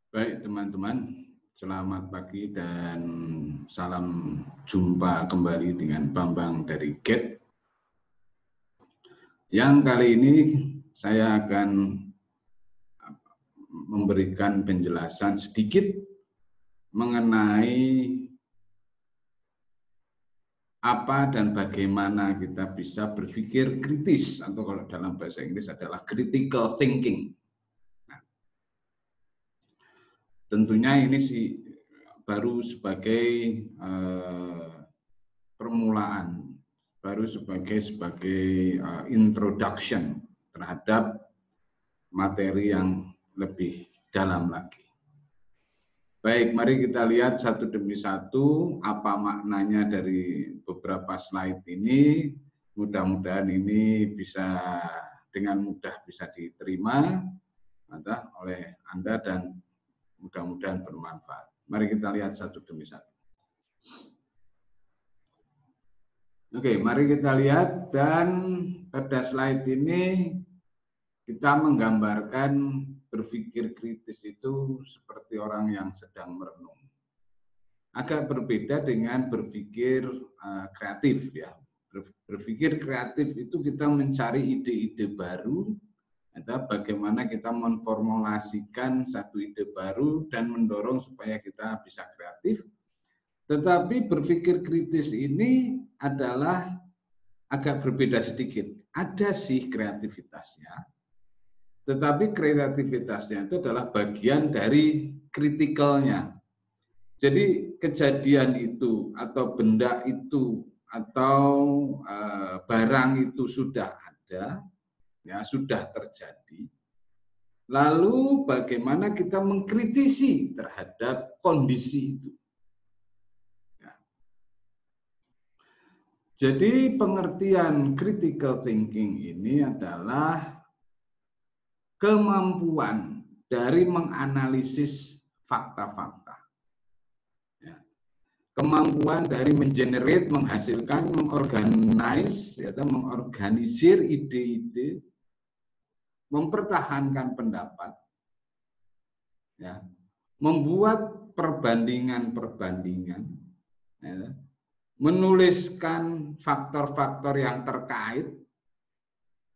Baik teman-teman, selamat pagi dan salam jumpa kembali dengan Bambang dari GET. Yang kali ini saya akan memberikan penjelasan sedikit mengenai apa dan bagaimana kita bisa berpikir kritis, atau kalau dalam bahasa Inggris adalah critical thinking. Tentunya ini sih baru sebagai permulaan, baru sebagai introduction terhadap materi yang lebih dalam lagi. Baik, mari kita lihat satu demi satu apa maknanya dari beberapa slide ini. Mudah-mudahan ini bisa dengan mudah bisa diterima oleh Anda dan mudah-mudahan bermanfaat. Mari kita lihat satu demi satu. Oke, mari kita lihat, dan pada slide ini kita menggambarkan berpikir kritis itu seperti orang yang sedang merenung. Agak berbeda dengan berpikir kreatif ya. Berpikir kreatif itu kita mencari ide-ide baru, atau bagaimana kita memformulasikan satu ide baru dan mendorong supaya kita bisa kreatif. Tetapi berpikir kritis ini adalah agak berbeda sedikit. Ada sih kreativitasnya, tetapi kreativitasnya itu adalah bagian dari kritikalnya. Jadi kejadian itu atau benda itu atau barang itu sudah ada, ya sudah terjadi. Lalu bagaimana kita mengkritisi terhadap kondisi itu. Ya. Jadi pengertian critical thinking ini adalah kemampuan dari menganalisis fakta-fakta. Ya. Kemampuan dari mengenerate, menghasilkan, mengorganisir ide-ide, mempertahankan pendapat, ya, membuat perbandingan-perbandingan, ya, menuliskan faktor-faktor yang terkait,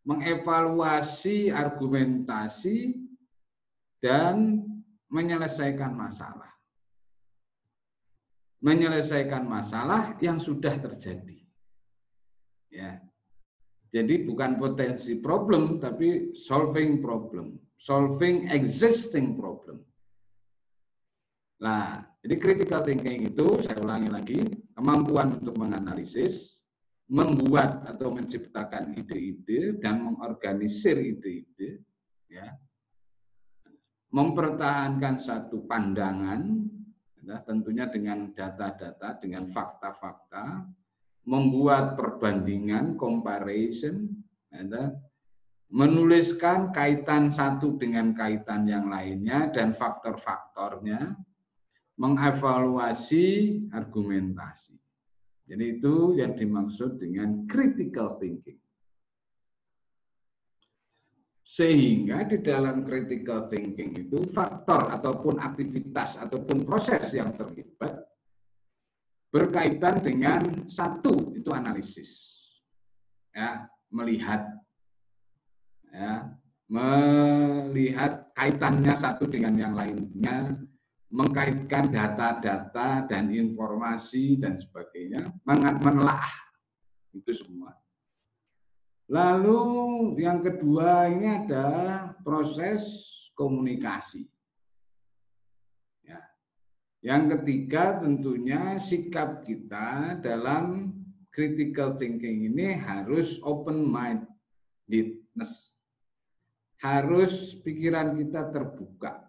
mengevaluasi argumentasi, dan menyelesaikan masalah. Menyelesaikan masalah yang sudah terjadi. Ya. Jadi bukan potensi problem, tapi solving problem, solving existing problem. Nah, jadi critical thinking itu, saya ulangi lagi, kemampuan untuk menganalisis, membuat atau menciptakan ide-ide dan mengorganisir ide-ide, ya, mempertahankan satu pandangan, ya, tentunya dengan data-data, dengan fakta-fakta, membuat perbandingan, comparison, ya, menuliskan kaitan satu dengan kaitan yang lainnya dan faktor-faktornya, mengevaluasi argumentasi. Jadi itu yang dimaksud dengan critical thinking. Sehingga di dalam critical thinking itu faktor ataupun aktivitas ataupun proses yang terlibat berkaitan dengan satu, itu analisis. Ya, melihat kaitannya satu dengan yang lainnya, mengkaitkan data-data dan informasi dan sebagainya, menelaah itu semua. Lalu yang kedua ini ada proses komunikasi. Ya. Yang ketiga tentunya sikap kita dalam critical thinking ini harus open-mindedness. Harus pikiran kita terbuka.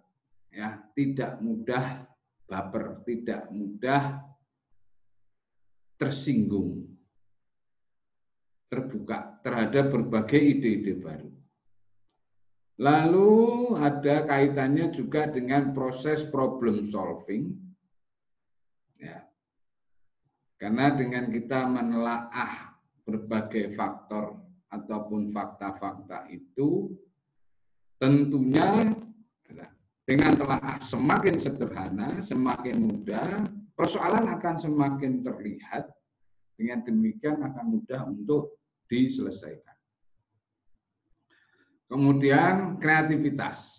Ya, tidak mudah baper, tidak mudah tersinggung, terbuka terhadap berbagai ide-ide baru. Lalu ada kaitannya juga dengan proses problem solving, ya. Karena dengan kita menelaah berbagai faktor ataupun fakta-fakta itu, tentunya Dengan telah semakin sederhana, semakin mudah, persoalan akan semakin terlihat. Dengan demikian akan mudah untuk diselesaikan. Kemudian kreativitas.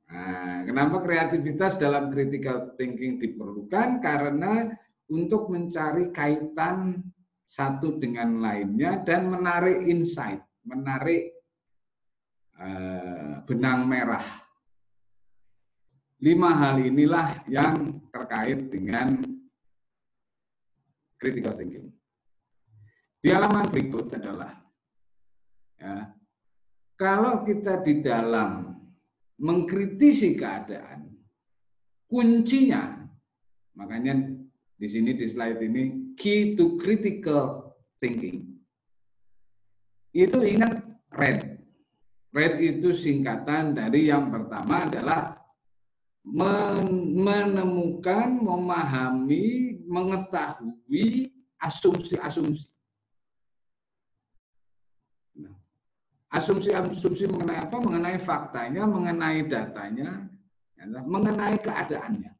Nah, kenapa kreativitas dalam critical thinking diperlukan? Karena untuk mencari kaitan satu dengan lainnya dan menarik insight, menarik benang merah. 5 hal inilah yang terkait dengan critical thinking. Di halaman berikut adalah, ya, kalau kita di dalam mengkritisi keadaan, kuncinya, makanya di sini di slide ini, key to critical thinking. Itu ingat RED. RED itu singkatan dari yang pertama adalah menemukan, memahami, mengetahui asumsi-asumsi. Asumsi-asumsi mengenai apa? Mengenai faktanya, mengenai datanya, mengenai keadaannya.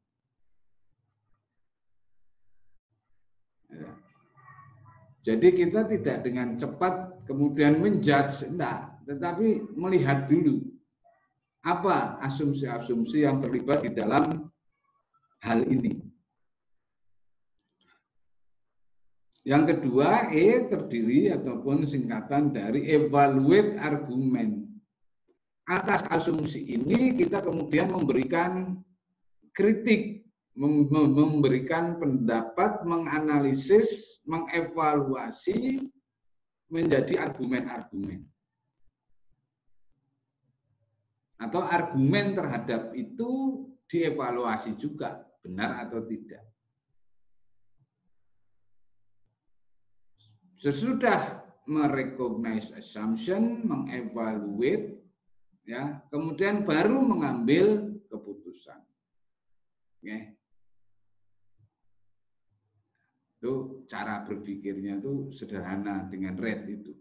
Jadi kita tidak dengan cepat kemudian menjudge, enggak, tetapi melihat dulu apa asumsi-asumsi yang terlibat di dalam hal ini. Yang kedua, E terdiri ataupun singkatan dari evaluate argument. Atas asumsi ini kita kemudian memberikan kritik, memberikan pendapat, menganalisis, mengevaluasi menjadi argumen-argumen. Atau argumen terhadap itu dievaluasi juga, benar atau tidak. Sesudah merecognize assumption, mengevaluate, ya, kemudian baru mengambil keputusan. Okay. Itu cara berpikirnya itu sederhana dengan RED itu.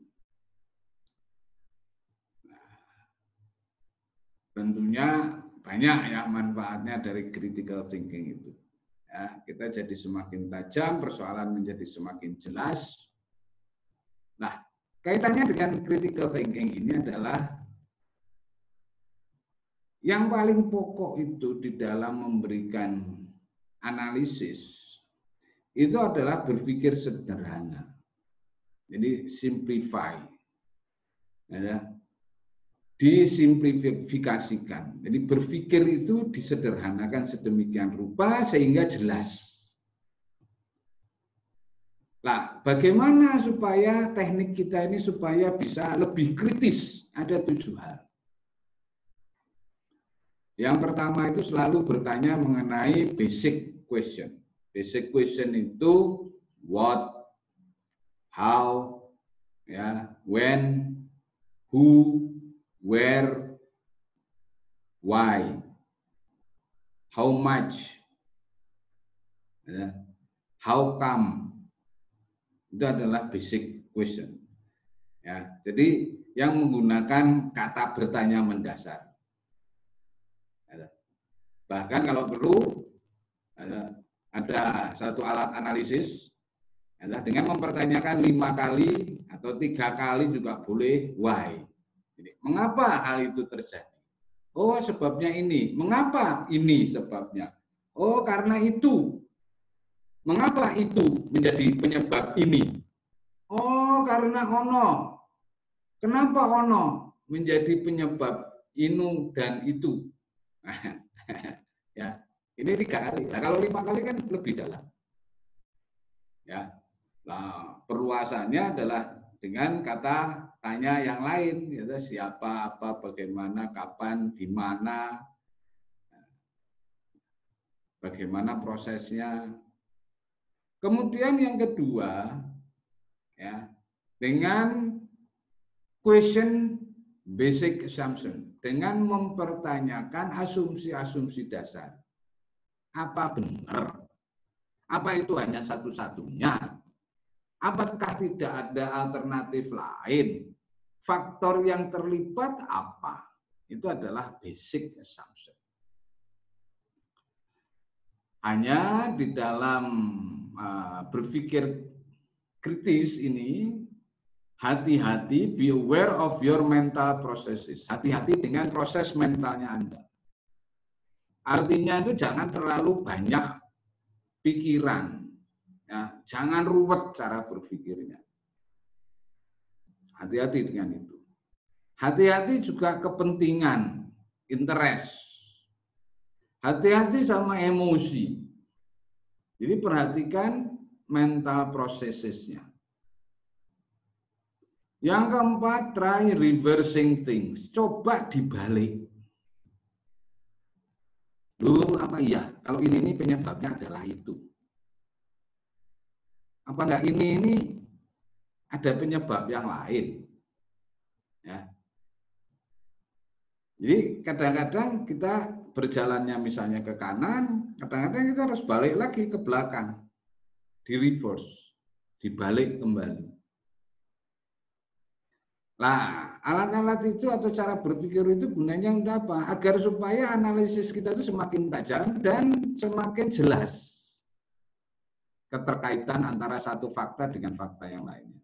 Nah, tentunya banyak ya manfaatnya dari critical thinking itu. Ya, kita jadi semakin tajam, persoalan menjadi semakin jelas. Nah, kaitannya dengan critical thinking ini adalah yang paling pokok itu di dalam memberikan analisis itu adalah berpikir sederhana. Jadi simplify. Ya, disimplifikasikan. Jadi berpikir itu disederhanakan sedemikian rupa sehingga jelas. Nah, bagaimana supaya teknik kita ini supaya bisa lebih kritis? Ada 7 hal. Yang pertama itu selalu bertanya mengenai basic question. Basic question itu what, how, ya, when, who, where, why, how much, ya, how come. Itu adalah basic question. Ya, jadi yang menggunakan kata bertanya mendasar. Ya, bahkan kalau perlu ada satu alat analisis ya, dengan mempertanyakan 5 kali atau 3 kali juga boleh why. Jadi, mengapa hal itu terjadi? Oh, sebabnya ini. Mengapa ini sebabnya? Oh, karena itu. Mengapa itu menjadi penyebab ini? Oh, karena ono. Kenapa ono menjadi penyebab inu dan itu? Ya, ini 3 kali. Nah, kalau 5 kali kan lebih dalam. Ya, nah, perluasannya adalah dengan kata tanya yang lain, yaitu siapa, apa, bagaimana, kapan, di mana, bagaimana prosesnya. Kemudian yang kedua, ya, dengan question basic assumption, dengan mempertanyakan asumsi-asumsi dasar. Apa benar? Apa itu hanya satu-satunya? Apakah tidak ada alternatif lain? Faktor yang terlibat apa? Itu adalah basic assumption. Hanya di dalam berpikir kritis ini, hati-hati, be aware of your mental processes. Hati-hati dengan proses mentalnya Anda. Artinya itu jangan terlalu banyak pikiran. Ya, jangan ruwet cara berpikirnya. Hati-hati dengan itu. Hati-hati juga kepentingan, interest. Hati-hati sama emosi. Jadi perhatikan mental processes-nya. Yang keempat, try reversing things. Coba dibalik. Dulu apa iya? Kalau ini penyebabnya adalah itu. Apa enggak ini ada penyebab yang lain? Ya. Jadi kadang-kadang kita berjalannya misalnya ke kanan, kadang-kadang kita harus balik lagi ke belakang, di reverse, dibalik kembali. Nah, alat-alat itu atau cara berpikir itu gunanya untuk apa? Agar supaya analisis kita itu semakin tajam dan semakin jelas keterkaitan antara satu fakta dengan fakta yang lainnya.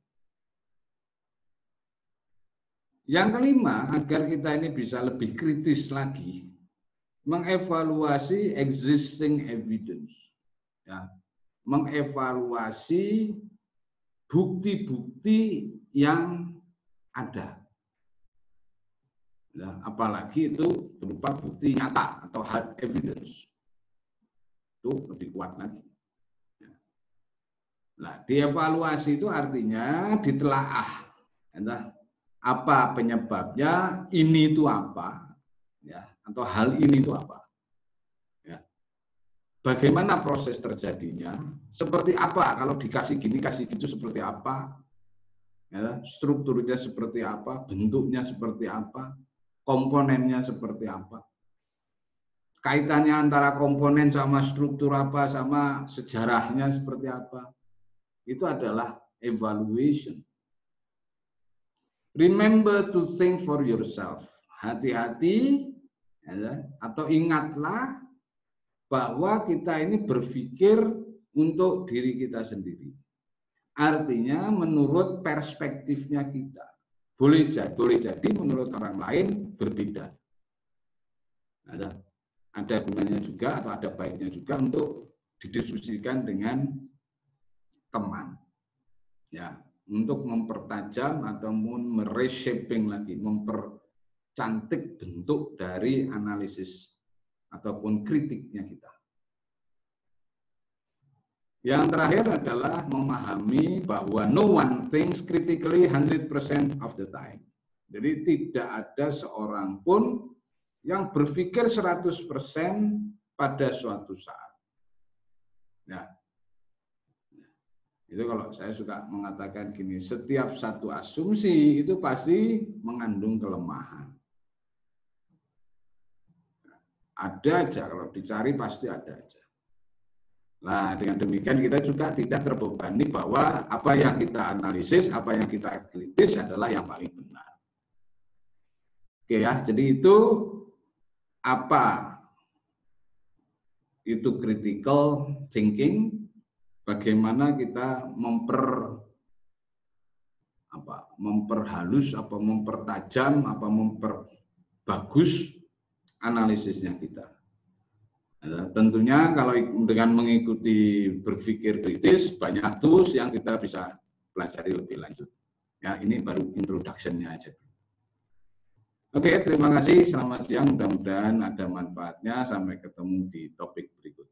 Yang kelima, agar kita ini bisa lebih kritis lagi, mengevaluasi existing evidence. Ya, mengevaluasi bukti-bukti yang ada. Ya, apalagi itu berupa bukti nyata atau hard evidence. Itu lebih kuat lagi. Ya. Nah, dievaluasi itu artinya ditelaah. Ya, apa penyebabnya, ini itu apa, ya, atau hal ini itu apa. Ya. Bagaimana proses terjadinya, seperti apa, kalau dikasih gini, kasih gitu seperti apa, ya, strukturnya seperti apa, bentuknya seperti apa, komponennya seperti apa, kaitannya antara komponen sama struktur apa, sama sejarahnya seperti apa, itu adalah evaluation. Remember to think for yourself. Hati-hati, ya, atau ingatlah bahwa kita ini berpikir untuk diri kita sendiri. Artinya menurut perspektifnya kita. Boleh jadi menurut orang lain berbeda. Ada gunanya juga atau ada baiknya juga untuk didiskusikan dengan teman. Ya, untuk mempertajam ataupun mereshaping lagi, mempercantik bentuk dari analisis ataupun kritiknya kita. Yang terakhir adalah memahami bahwa no one thinks critically 100% of the time. Jadi tidak ada seorang pun yang berpikir 100% pada suatu saat. Ya. Itu kalau saya suka mengatakan gini, setiap satu asumsi itu pasti mengandung kelemahan. Ada aja, kalau dicari pasti ada aja. Nah, dengan demikian kita juga tidak terbebani bahwa apa yang kita analisis, apa yang kita kritis adalah yang paling benar. Oke ya, jadi itu apa itu critical thinking, bagaimana kita memperhalus, mempertajam, memperbagus analisisnya kita. Nah, tentunya kalau dengan mengikuti berpikir kritis, banyak tools yang kita bisa pelajari lebih lanjut. Ya, ini baru introduction-nya aja. Oke, terima kasih. Selamat siang. Mudah-mudahan ada manfaatnya. Sampai ketemu di topik berikutnya.